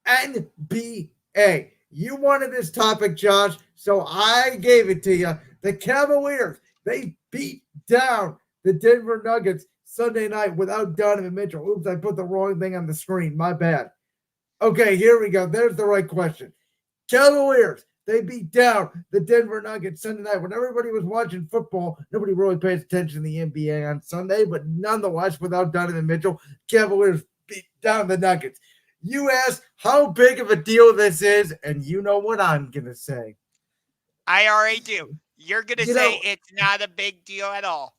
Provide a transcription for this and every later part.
NBA. You wanted this topic, Josh, so I gave it to you. The Cavaliers, they beat down the Denver Nuggets Sunday night without Donovan Mitchell. Oops, I put the wrong thing on the screen. My bad. Okay, here we go. There's the right question. Cavaliers, they beat down the Denver Nuggets Sunday night. When everybody was watching football, nobody really pays attention to the NBA on Sunday, but nonetheless, without Donovan Mitchell, Cavaliers beat down the Nuggets. You asked how big of a deal this is, and you know what I'm going to say. I already do. You're going to You say know, it's not a big deal at all.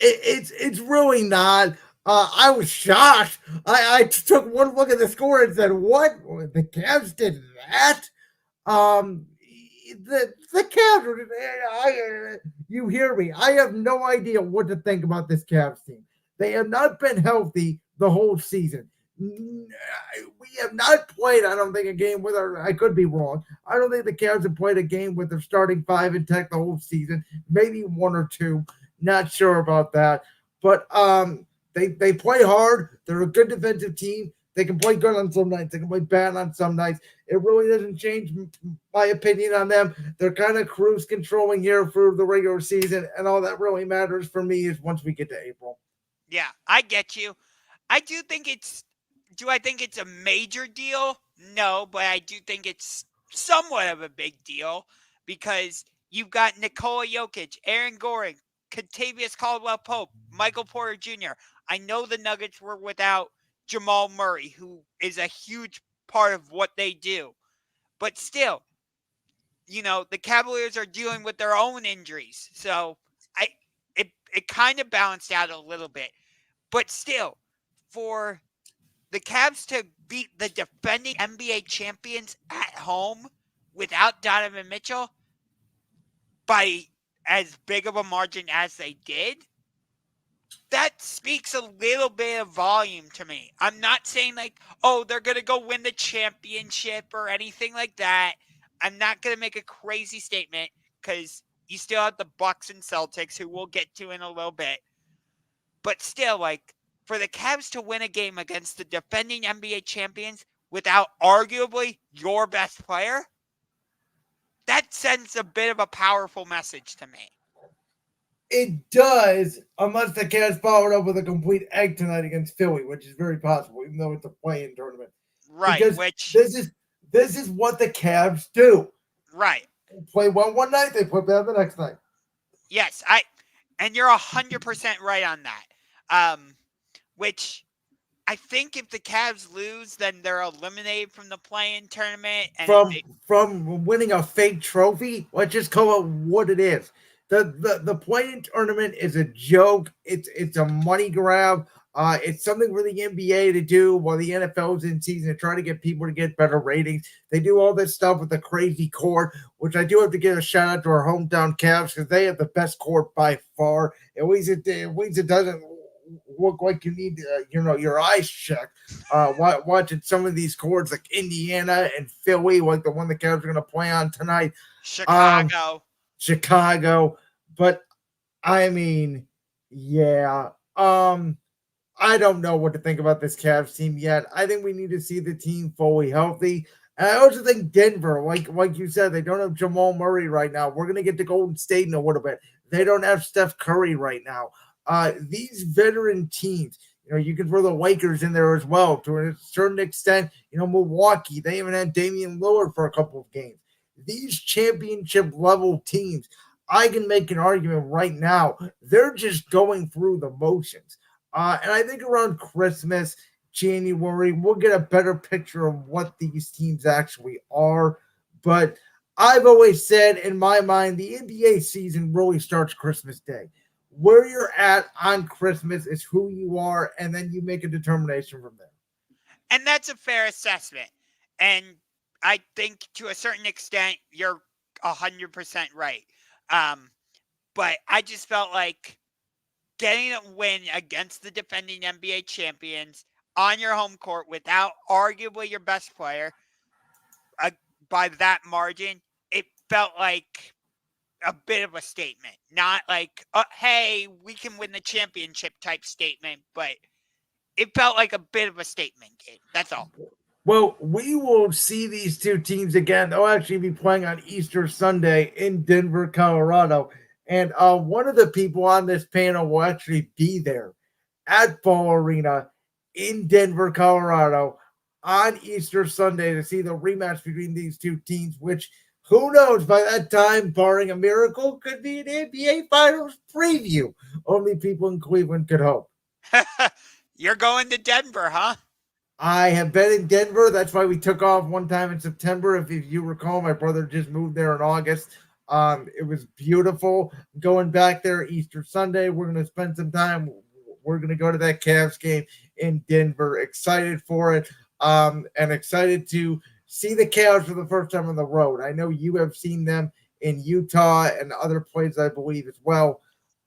it's really not. I was shocked. I took one look at the score and said, "What? The Cavs did that?" Um, the Cavs. You hear me? I have no idea what to think about this Cavs team. They have not been healthy the whole season. We have not played, I don't think, a game with our. I could be wrong. I don't think the Cavs have played a game with their starting five intact the whole season. Maybe one or two. Not sure about that. But they play hard. They're a good defensive team. They can play good on some nights. They can play bad on some nights. It really doesn't change my opinion on them. They're kind of cruise controlling here for the regular season, and all that really matters for me is once we get to April. Yeah, I get you. I do think it's. Do I think it's a major deal? No, but I do think it's somewhat of a big deal because you've got Nikola Jokic, Aaron Gordon, Contavious Caldwell-Pope, Michael Porter Jr. I know the Nuggets were without Jamal Murray, who is a huge part of what they do. But still, the Cavaliers are dealing with their own injuries. So it kind of balanced out a little bit. But still, for the Cavs to beat the defending NBA champions at home without Donovan Mitchell by as big of a margin as they did, that speaks a little bit of volume to me. I'm not saying they're going to go win the championship or anything like that. I'm not going to make a crazy statement because you still have the Bucks and Celtics, who we'll get to in a little bit. But still, for the Cavs to win a game against the defending NBA champions without arguably your best player, that sends a bit of a powerful message to me. It does, unless the Cavs followed up with a complete egg tonight against Philly, which is very possible, even though it's a play-in tournament. Right, Because this is what the Cavs do. Right. They play well one night, they play bad the next night. Yes, and you're 100% right on that. Which I think if the Cavs lose, then they're eliminated from the play-in tournament. And from winning a fake trophy, let's just call it what it is. The play-in tournament is a joke. It's a money grab. It's something for the NBA to do while the NFL is in season to try to get people to get better ratings. They do all this stuff with the crazy court, which I do have to give a shout out to our hometown Cavs because they have the best court by far. At least it doesn't look like you need your eyes checked. Watching some of these courts like Indiana and Philly, like the one the Cavs are going to play on tonight. Chicago. But I mean, yeah. I don't know what to think about this Cavs team yet. I think we need to see the team fully healthy. And I also think Denver, like you said, they don't have Jamal Murray right now. We're gonna get to Golden State in a little bit. They don't have Steph Curry right now. These veteran teams, you can throw the Lakers in there as well to a certain extent. Milwaukee, they even had Damian Lillard for a couple of games. These championship level teams, I can make an argument right now. They're just going through the motions. And I think around Christmas, January, we'll get a better picture of what these teams actually are. But I've always said in my mind, the NBA season really starts Christmas Day. Where you're at on Christmas is who you are, and then you make a determination from there. And that's a fair assessment. And I think to a certain extent, you're 100% right. But I just felt like getting a win against the defending NBA champions on your home court without arguably your best player by that margin, it felt like a bit of a statement. Not like, hey, we can win the championship type statement, but it felt like a bit of a statement game. That's all. Well, we will see these two teams again. They'll actually be playing on Easter Sunday in Denver, Colorado. And one of the people on this panel will actually be there at Ball Arena in Denver, Colorado on Easter Sunday to see the rematch between these two teams, which who knows by that time, barring a miracle, could be an NBA Finals preview. Only people in Cleveland could hope. You're going to Denver, huh? I have been in Denver. That's why we took off one time in September. If you recall, my brother just moved there in August. It was beautiful going back there Easter Sunday. We're going to spend some time. We're going to go to that Cavs game in Denver. Excited for it. And excited to see the Cavs for the first time on the road. I know you have seen them in Utah and other places, I believe, as well.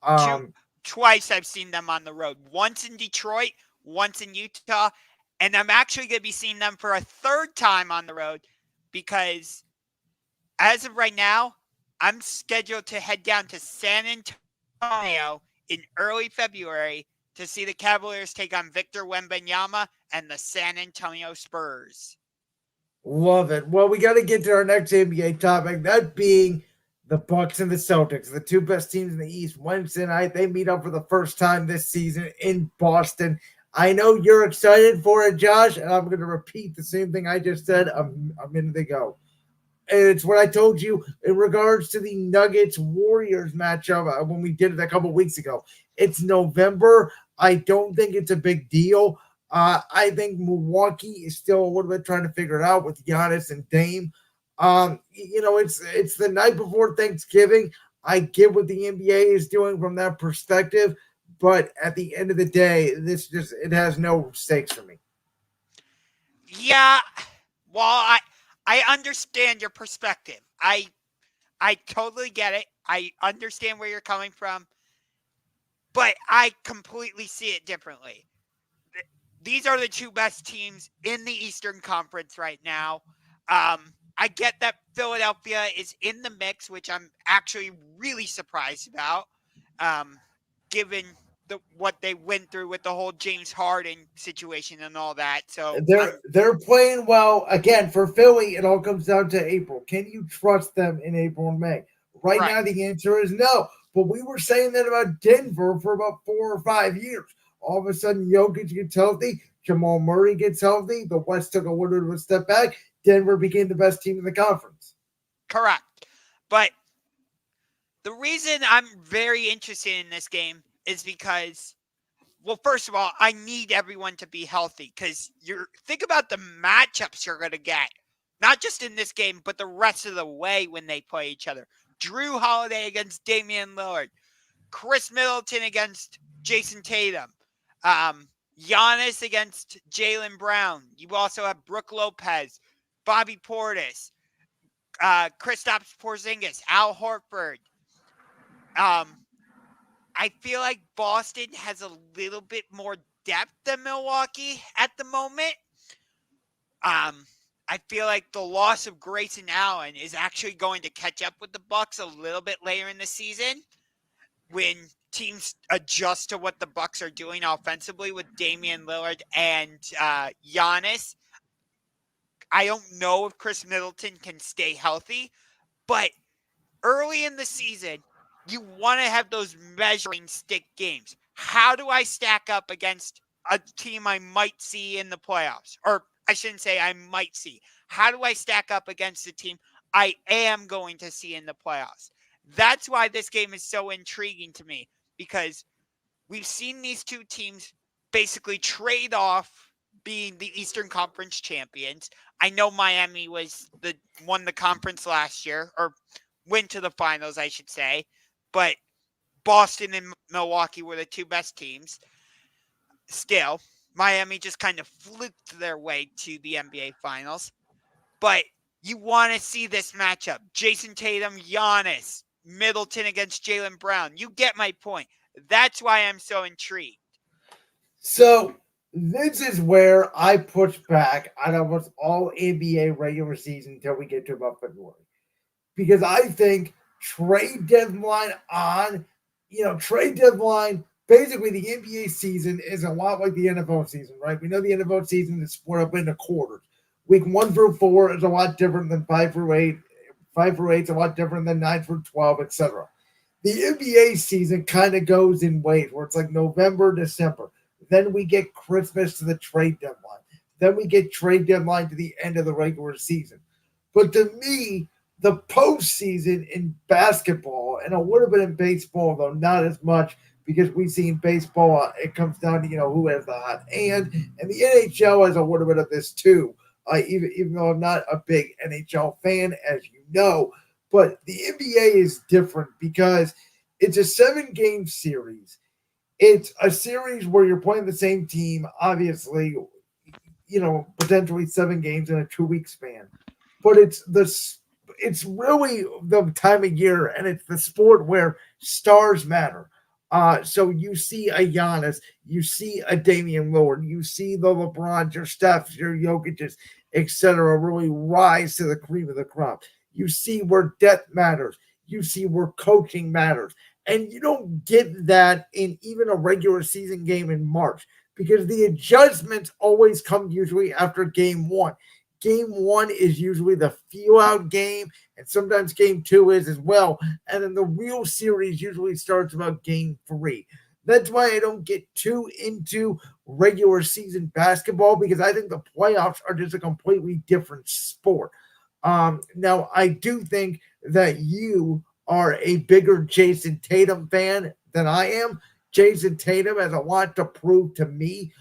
Two, Um, twice I've seen them on the road. Once in Detroit, once in Utah, and I'm actually going to be seeing them for a third time on the road because as of right now, I'm scheduled to head down to San Antonio in early February to see the Cavaliers take on Victor Wembanyama and the San Antonio Spurs. Love it. Well, we got to get to our next NBA topic, that being the Bucks and the Celtics, the two best teams in the East. Wednesday night, they meet up for the first time this season in Boston. I know you're excited for it, Josh, and I'm going to repeat the same thing I just said a minute ago. It's what I told you in regards to the Nuggets Warriors matchup when we did it a couple weeks ago. It's November. I don't think it's a big deal. I think Milwaukee is still a little bit trying to figure it out with Giannis and Dame. It's the night before Thanksgiving. I get what the NBA is doing from that perspective, but at the end of the day, this just it has no stakes for me. Yeah, well, I understand your perspective. I totally get it. I understand where you're coming from, but I completely see it differently. These are the two best teams in the Eastern Conference right now. I get that Philadelphia is in the mix, which I'm actually really surprised about, um, given what they went through with the whole James Harden situation and all that. So They're playing well again for Philly. It all comes down to April. Can you trust them in April and May? Right right, now, the answer is no. But we were saying that about Denver for about 4 or 5 years. All of a sudden, Jokic gets healthy, Jamal Murray gets healthy. The West took a little bit of a step back. Denver became the best team in the conference. correct. But the reason I'm very interested in this game is because, well, first of all, I need everyone to be healthy because you're think about the matchups you're going to get, not just in this game, but the rest of the way when they play each other. Drew Holiday against Damian Lillard, Chris Middleton against Jason Tatum, Giannis against Jaylen Brown. You also have Brooke Lopez, Bobby Portis, Kristaps Porzingis, Al Horford. Um, I feel like Boston has a little bit more depth than Milwaukee at the moment. Um, I feel like the loss of Grayson Allen is actually going to catch up with the Bucks a little bit later in the season when teams adjust to what the Bucks are doing offensively with Damian Lillard and Giannis. I don't know if Chris Middleton can stay healthy, but early in the season, you want to have those measuring stick games. How do I stack up against a team I might see in the playoffs? Or I shouldn't say I might see. How do I stack up against a team I am going to see in the playoffs? That's why this game is so intriguing to me because we've seen these two teams basically trade off being the Eastern Conference champions. I know Miami won the conference last year, or went to the finals, I should say, but Boston and Milwaukee were the two best teams. Still, Miami just kind of fluked their way to the NBA Finals. But you want to see this matchup. Jason Tatum, Giannis, Middleton against Jaylen Brown. You get my point. That's why I'm so intrigued. So this is where I push back on almost all NBA regular season until we get to about February. Because I think trade deadline on, trade deadline, basically the NBA season is a lot like the NFL season, right? We know the NFL season is split up into quarters. Week 1 through 4 is a lot different than 5 through 8. 5 through 8 is a lot different than 9 through 12, etc. The NBA season kind of goes in waves where it's like November, December. Then we get Christmas to the trade deadline. Then we get trade deadline to the end of the regular season. But to me, the postseason in basketball, and it would have been in baseball, though not as much because we see in baseball, it comes down to, who has the hot hand. And the NHL has a little bit of this too, even though I'm not a big NHL fan, as you know. But the NBA is different because it's a 7-game series. It's a series where you're playing the same team, obviously, potentially 7 games in a 2-week span. But it's really the time of year, and it's the sport where stars matter. So you see a Giannis, you see a Damian Lillard, you see the LeBrons, your Stephs, your Jokic's, etc., really rise to the cream of the crop. You see where depth matters. You see where coaching matters. And you don't get that in even a regular season game in March because the adjustments always come usually after game 1. Game 1 is usually the feel out game, and sometimes game 2 is as well. And then the real series usually starts about game 3. That's why I don't get too into regular season basketball because I think the playoffs are just a completely different sport. Now, I do think that you are a bigger Jason Tatum fan than I am. Jason Tatum has a lot to prove to me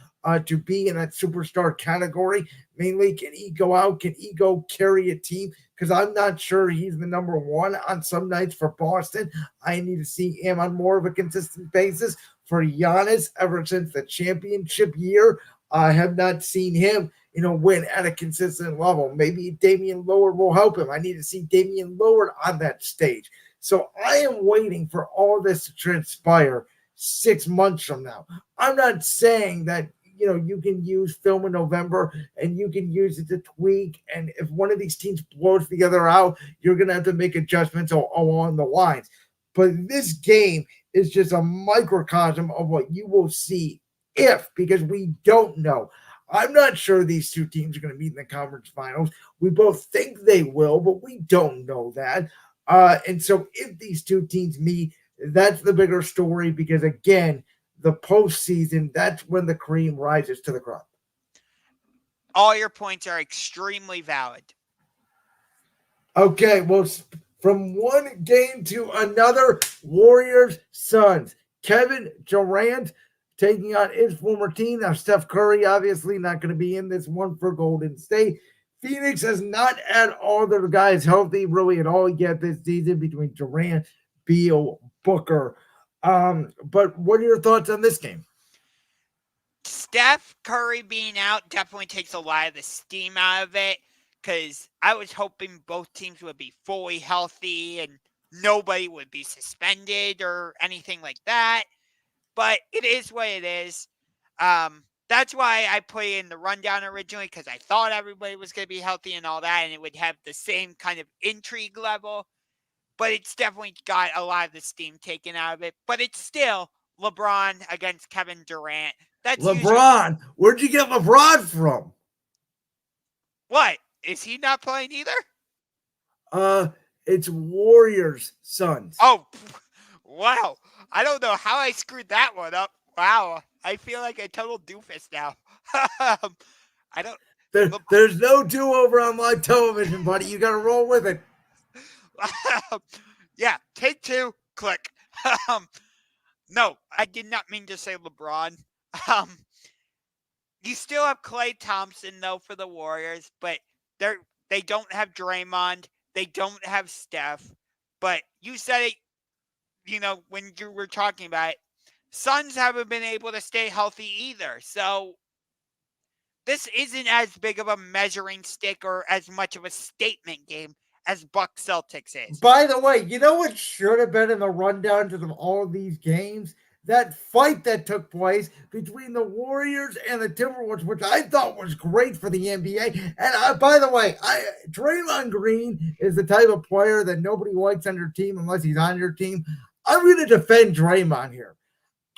to be in that superstar category. Mainly, can he go out? Can he go carry a team? Because I'm not sure he's the number one on some nights for Boston. I need to see him on more of a consistent basis. For Giannis, ever since the championship year, I have not seen him, win at a consistent level. Maybe Damian Lillard will help him. I need to see Damian Lillard on that stage. So I am waiting for all this to transpire 6 months from now. I'm not saying that you can use film in November and you can use it to tweak. And if one of these teams blows the other out, you're going to have to make adjustments along the lines. But this game is just a microcosm of what you will see because we don't know. I'm not sure these two teams are going to meet in the conference finals. We both think they will, but we don't know that. And so if these two teams meet, that's the bigger story because, again, the postseason, that's when the cream rises to the crop. All your points are extremely valid. Okay, well, from one game to another, Warriors, Suns. Kevin Durant taking on his former team. Now, Steph Curry, obviously, not going to be in this one for Golden State. Phoenix has not had all their guys healthy really at all yet this season between Durant, Beal, Booker. But what are your thoughts on this game? Steph Curry being out definitely takes a lot of the steam out of it because I was hoping both teams would be fully healthy and nobody would be suspended or anything like that. But it is what it is. That's why I put it in the rundown originally because I thought everybody was going to be healthy and all that, and it would have the same kind of intrigue level. But it's definitely got a lot of the steam taken out of it. But it's still LeBron against Kevin Durant. That's LeBron. Where'd you get LeBron from? What? Is he not playing either? It's Warriors, Suns. Oh, wow. I don't know how I screwed that one up. Wow. I feel like a total doofus now. I don't. There's no do-over on live television, buddy. You got to roll with it. Yeah, take 2, click. No, I did not mean to say LeBron. You still have Klay Thompson, though, for the Warriors, but they don't have Draymond. They don't have Steph. But you said it, when you were talking about it. Suns haven't been able to stay healthy either. So this isn't as big of a measuring stick or as much of a statement game as Bucks-Celtics is. By the way, you know what should have been in the rundown to all of these games? That fight that took place between the Warriors and the Timberwolves, which I thought was great for the NBA. And by the way, Draymond Green is the type of player that nobody likes on your team unless he's on your team. I'm going to defend Draymond here.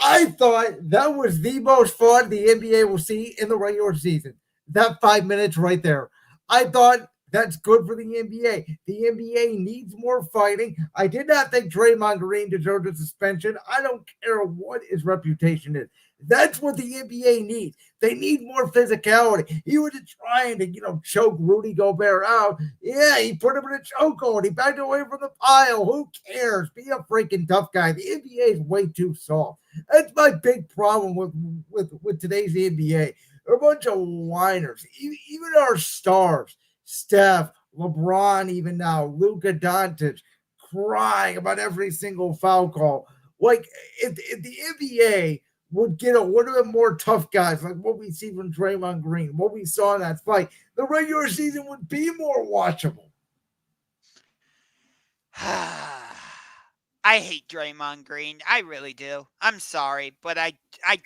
I thought that was the most fun the NBA will see in the regular season. That 5 minutes right there. I thought that's good for the NBA. The NBA needs more fighting. I did not think Draymond Green deserved a suspension. I don't care what his reputation is. That's what the NBA needs. They need more physicality. He was trying to, choke Rudy Gobert out. Yeah, he put him in a chokehold. He backed away from the pile. Who cares? Be a freaking tough guy. The NBA is way too soft. That's my big problem with today's NBA. They're a bunch of whiners. Even our stars, Steph, LeBron, even now, Luka Doncic, crying about every single foul call. Like, if the NBA would get a little bit more tough guys, like what we see from Draymond Green, what we saw in that fight, the regular season would be more watchable. I hate Draymond Green. I really do. I'm sorry, but I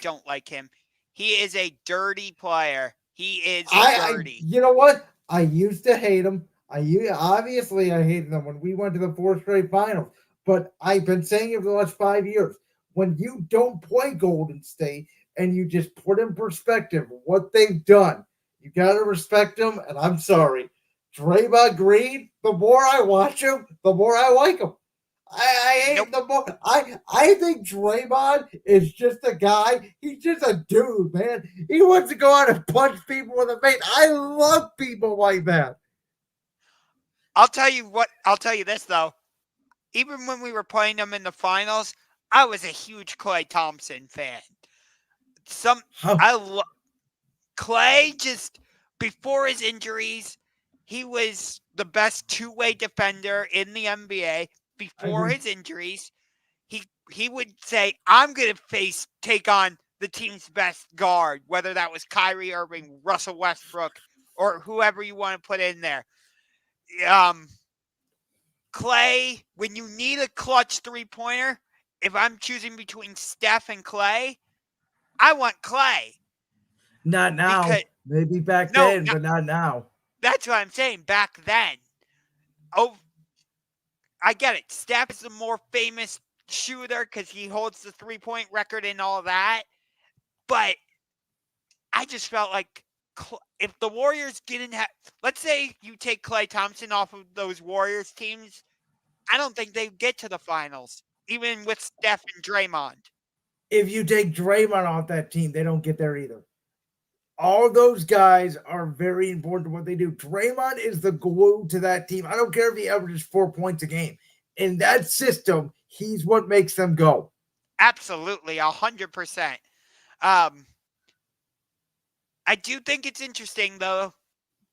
don't like him. He is a dirty player. He is dirty. You know what? I used to hate him. Obviously I hated him when we went to the 4 straight finals. But I've been saying it for the last 5 years. When you don't play Golden State and you just put in perspective what they've done, you gotta respect them. And I'm sorry, Draymond Green. The more I watch him, the more I like him. I hate Nope. the most. I think Draymond is just a guy. He's just a dude, man. He wants to go out and punch people in the face. I love people like that. I'll tell you what. I'll tell you this though. Even when we were playing them in the finals, I was a huge Klay Thompson fan. Huh. Klay just before his injuries, he was the best two-way defender in the NBA. Before his injuries, he would say, "I'm going to take on the team's best guard," whether that was Kyrie Irving, Russell Westbrook, or whoever you want to put in there. Klay, when you need a clutch three-pointer, if I'm choosing between Steph and Klay, I want Klay. Not now. Because Maybe back then, but not now. That's what I'm saying. Back then, I get it. Steph is the more famous shooter because he holds the 3-point record and all that. But I just felt like if the Warriors didn't have, let's say you take Klay Thompson off of those Warriors teams, I don't think they'd get to the finals, even with Steph and Draymond. If you take Draymond off that team, they don't get there either. All those guys are very important to what they do. Draymond is the glue to that team. I don't care if he averages 4 points a game. In that system, he's what makes them go. Absolutely, 100%. I do think it's interesting, though,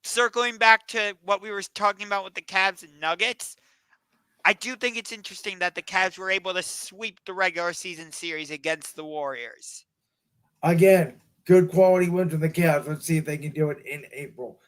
circling back to what we were talking about with the Cavs and Nuggets. I do think it's interesting that the Cavs were able to sweep the regular season series against the Warriors. Again, good quality wins for the Cavs. Let's see if they can do it in April.